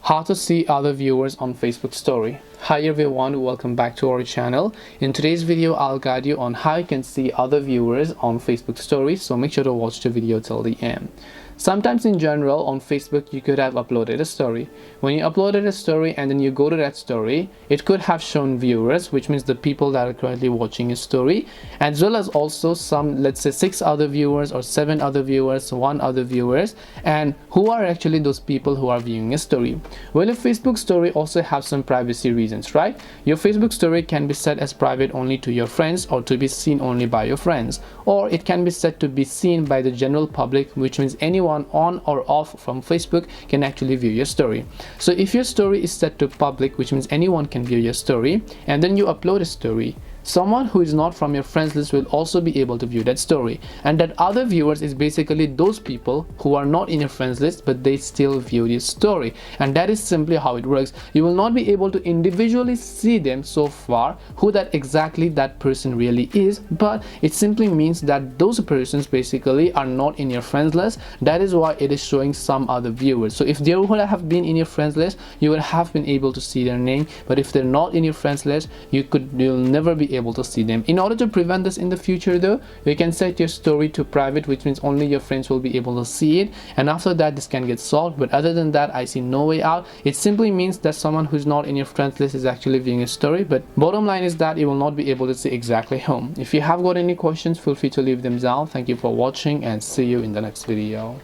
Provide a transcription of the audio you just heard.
How to see other viewers on Facebook story. Hi everyone, welcome back to our channel. In today's video I'll guide you on how you can see other viewers on Facebook stories, so make sure to watch the video till the end. Sometimes in general on Facebook you could have uploaded a story. When you uploaded a story and then you go to that story, it could have shown viewers, which means the people that are currently watching your story, as well as also some, let's say 6 other viewers or 7 other viewers, 1 other viewers, and who are actually those people who are viewing a story. Well, a Facebook story also have some privacy reasons, right? Your Facebook story can be set as private only to your friends or to be seen only by your friends, or it can be set to be seen by the general public, which means anyone on or off from Facebook can actually view your story. So if your story is set to public, which means anyone can view your story, and then you upload a story, someone who is not from your friends list will also be able to view that story, and that other viewers is basically those people who are not in your friends list but they still view your story. And that is simply how it works. You will not be able to individually see them so far who that exactly that person really is, but it simply means that those persons basically are not in your friends list. That is why it is showing some other viewers. So if they would have been in your friends list, you would have been able to see their name, but if they're not in your friends list, you'll never be able to see them. In order to prevent this in the future though, you can set your story to private, which means only your friends will be able to see it, and after that this can get solved. But other than that, I see no way out. It simply means that someone who's not in your friends list is actually viewing a story, but bottom line is that you will not be able to see exactly whom. If you have got any questions, feel free to leave them down. Thank you for watching and see you in the next video.